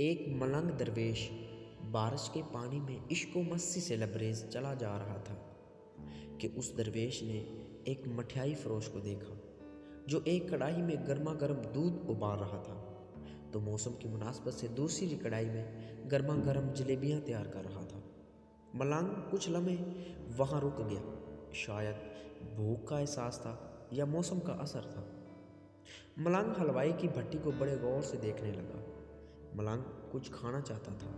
ایک ملنگ درویش بارش کے پانی میں عشق و مستی سے لبریز چلا جا رہا تھا کہ اس درویش نے ایک مٹھائی فروش کو دیکھا جو ایک کڑاہی میں گرما گرم دودھ ابال رہا تھا، تو موسم کی مناسبت سے دوسری کڑاہی میں گرما گرم جلیبیاں تیار کر رہا تھا۔ ملنگ کچھ لمحے وہاں رک گیا، شاید بھوک کا احساس تھا یا موسم کا اثر تھا۔ ملنگ حلوائی کی بھٹی کو بڑے غور سے دیکھنے لگا۔ ملنگ کچھ کھانا چاہتا تھا،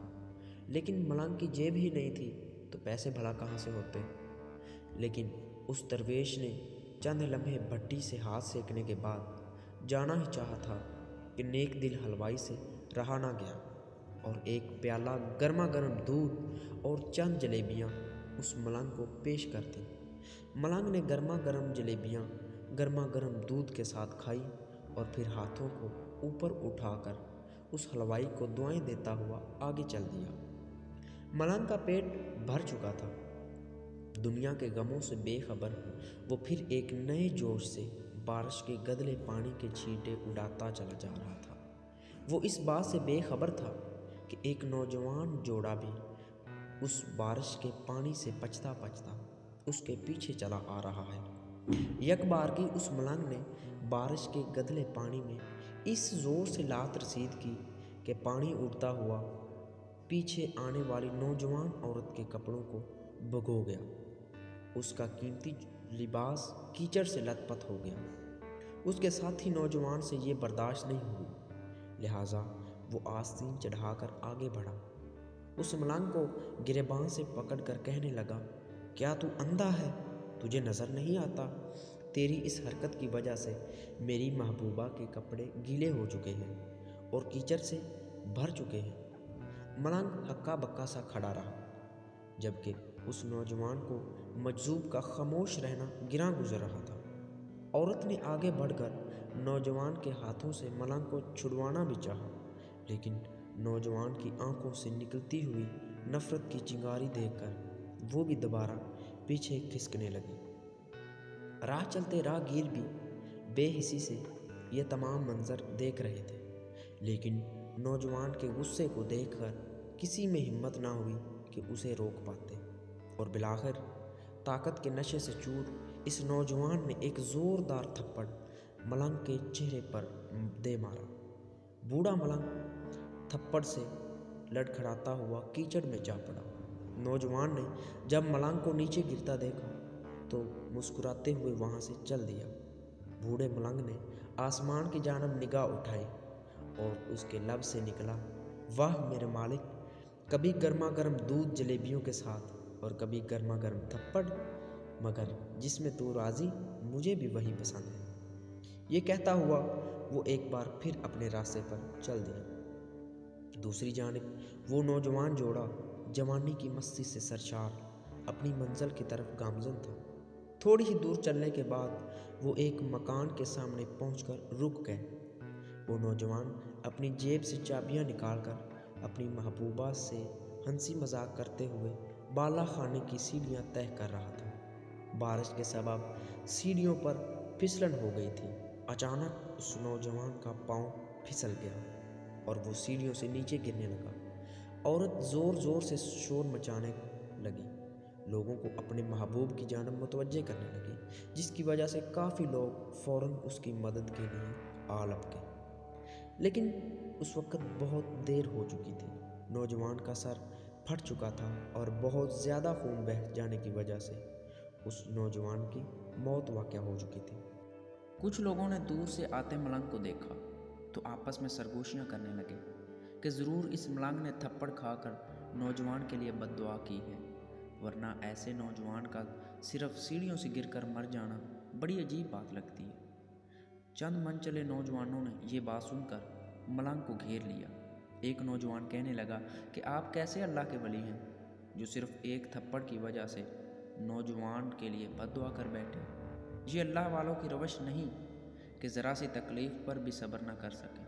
لیکن ملنگ کی جیب ہی نہیں تھی تو پیسے بھلا کہاں سے ہوتے۔ لیکن اس درویش نے چند لمحے بھٹی سے ہاتھ سینکنے کے بعد جانا ہی چاہا تھا کہ نیک دل حلوائی سے رہا نہ گیا اور ایک پیالہ گرما گرم دودھ اور چند جلیبیاں اس ملنگ کو پیش کر دیں۔ ملنگ نے گرما گرم جلیبیاں گرما گرم دودھ کے ساتھ کھائی اور پھر ہاتھوں کو اوپر اٹھا کر اس حلوائی کو دعائیں دیتا ہوا آگے چل دیا۔ ملنگ کا پیٹ بھر چکا تھا۔ دنیا کے غموں سے بے خبر وہ پھر ایک نئے جوش سے بارش کے گدلے پانی کے چھینٹے اڑاتا چلا جا رہا تھا۔ وہ اس بات سے بے خبر تھا کہ ایک نوجوان جوڑا بھی اس بارش کے پانی سے پچتا پچتا اس کے پیچھے چلا آ رہا ہے۔ یک بار کی اس ملنگ نے بارش کے گدلے پانی میں اس زور سے لات رسید کی کہ پانی اڑتا ہوا پیچھے آنے والی نوجوان عورت کے کپڑوں کو بھگو گیا۔ اس کا قیمتی لباس کیچڑ سے لت پت ہو گیا۔ اس کے ساتھی نوجوان سے یہ برداشت نہیں ہوئی، لہٰذا وہ آستین چڑھا کر آگے بڑھا۔ اس ملنگ کو گریباں سے پکڑ کر کہنے لگا، کیا تو اندھا ہے؟ تجھے نظر نہیں آتا؟ تیری اس حرکت کی وجہ سے میری محبوبہ کے کپڑے گیلے ہو چکے ہیں اور کیچڑ سے بھر چکے ہیں۔ ملنگ ہکا بکا سا کھڑا رہا، جبکہ اس نوجوان کو مجذوب کا خاموش رہنا گراں گزر رہا تھا۔ عورت نے آگے بڑھ کر نوجوان کے ہاتھوں سے ملنگ کو چھڑوانا بھی چاہا، لیکن نوجوان کی آنکھوں سے نکلتی ہوئی نفرت کی چنگاری دیکھ کر وہ بھی دوبارہ پیچھے کھسکنے لگی۔ راہ چلتے راہ گیر بھی بے حسی سے یہ تمام منظر دیکھ رہے تھے، لیکن نوجوان کے غصے کو دیکھ کر کسی میں ہمت نہ ہوئی کہ اسے روک پاتے، اور بالآخر طاقت کے نشے سے چور اس نوجوان نے ایک زوردار تھپڑ ملنگ کے چہرے پر دے مارا۔ بوڑھا ملنگ تھپڑ سے لڑکھڑاتا ہوا کیچڑ میں جا پڑا۔ نوجوان نے جب ملنگ کو نیچے گرتا دیکھا تو مسکراتے ہوئے وہاں سے چل دیا۔ بوڑھے ملنگ نے آسمان کی جانب نگاہ اٹھائی اور اس کے لب سے نکلا، واہ میرے مالک، کبھی گرما گرم دودھ جلیبیوں کے ساتھ اور کبھی گرما گرم تھپڑ، مگر جس میں تو راضی مجھے بھی وہی پسند ہے۔ یہ کہتا ہوا وہ ایک بار پھر اپنے راستے پر چل دیا۔ دوسری جانب وہ نوجوان جوڑا جوانی کی مستی سے سرشار اپنی منزل کی طرف گامزن تھا۔ تھوڑی ہی دور چلنے کے بعد وہ ایک مکان کے سامنے پہنچ کر رک گئے۔ وہ نوجوان اپنی جیب سے چابیاں نکال کر اپنی محبوبہ سے ہنسی مذاق کرتے ہوئے بالا خانے کی سیڑھیاں طے کر رہا تھا۔ بارش کے سبب سیڑھیوں پر پھسلن ہو گئی تھی۔ اچانک اس نوجوان کا پاؤں پھسل گیا اور وہ سیڑھیوں سے نیچے گرنے لگا۔ عورت زور زور سے شور مچانے لگی، لوگوں کو اپنے محبوب کی جانب متوجہ کرنے لگی، جس کی وجہ سے کافی لوگ فوراً اس کی مدد کے لیے آ لپکے۔ لیکن اس وقت بہت دیر ہو چکی تھی۔ نوجوان کا سر پھٹ چکا تھا اور بہت زیادہ خون بہہ جانے کی وجہ سے اس نوجوان کی موت واقع ہو چکی تھی۔ کچھ لوگوں نے دور سے آتے ملنگ کو دیکھا تو آپس میں سرگوشیاں کرنے لگے کہ ضرور اس ملنگ نے تھپڑ کھا کر نوجوان کے لیے بد دعا کی ہے، ورنہ ایسے نوجوان کا صرف سیڑھیوں سے گر کر مر جانا بڑی عجیب بات لگتی ہے۔ چند من چلے نوجوانوں نے یہ بات سن کر ملنگ کو گھیر لیا۔ ایک نوجوان کہنے لگا کہ آپ کیسے اللہ کے ولی ہیں جو صرف ایک تھپڑ کی وجہ سے نوجوان کے لیے بد دعا کر بیٹھے؟ یہ اللہ والوں کی روش نہیں کہ ذرا سی تکلیف پر بھی صبر نہ کر سکیں۔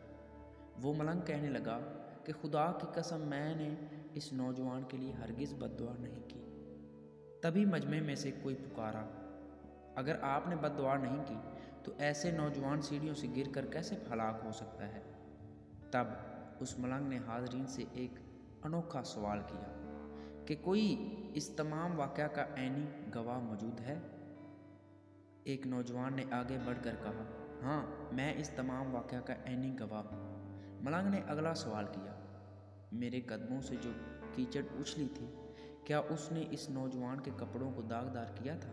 وہ ملنگ کہنے لگا کہ خدا کی قسم میں نے اس نوجوان کے لیے ہرگز بد دعا نہیں کی۔ تبھی مجمع میں سے کوئی پکارا، اگر آپ نے بد دعا نہیں کی تو ایسے نوجوان سیڑھیوں سے گر کر کیسے ہلاک ہو سکتا ہے؟ تب اس ملنگ نے حاضرین سے ایک انوکھا سوال کیا کہ کوئی اس تمام واقعہ کا عینی گواہ موجود ہے؟ ایک نوجوان نے آگے بڑھ کر کہا، ہاں، میں اس تمام واقعہ کا عینی گواہ ہوں۔ ملنگ نے اگلا سوال کیا، میرے قدموں سے جو کیچڑ اچھلی تھی، کیا اس نے اس نوجوان کے کپڑوں کو داغدار کیا تھا؟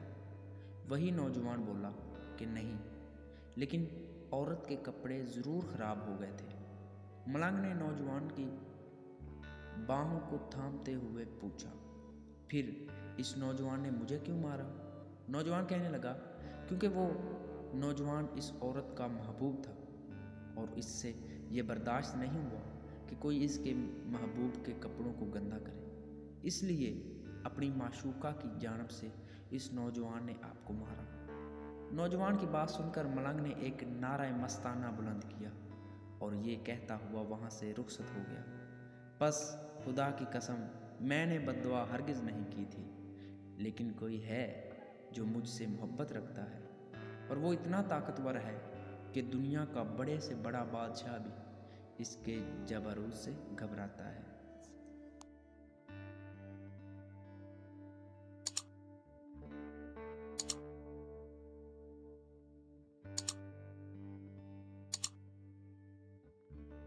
وہی نوجوان بولا کہ نہیں، لیکن عورت کے کپڑے ضرور خراب ہو گئے تھے۔ ملنگ نے نوجوان کی باہوں کو تھامتے ہوئے پوچھا، پھر اس نوجوان نے مجھے کیوں مارا؟ نوجوان کہنے لگا، کیونکہ وہ نوجوان اس عورت کا محبوب تھا اور اس سے یہ برداشت نہیں ہوا کہ کوئی اس کے محبوب کے کپڑوں کو گندا کرے، اس لیے اپنی معشوقہ کی جانب سے اس نوجوان نے آپ کو مارا۔ نوجوان کی بات سن کر ملنگ نے ایک نعرہ مستانہ بلند کیا اور یہ کہتا ہوا وہاں سے رخصت ہو گیا، بس خدا کی قسم، میں نے بد دعا ہرگز نہیں کی تھی، لیکن کوئی ہے جو مجھ سے محبت رکھتا ہے، اور وہ اتنا طاقتور ہے کہ دنیا کا بڑے سے بڑا بادشاہ بھی اس کے جبروت سے گھبراتا ہے۔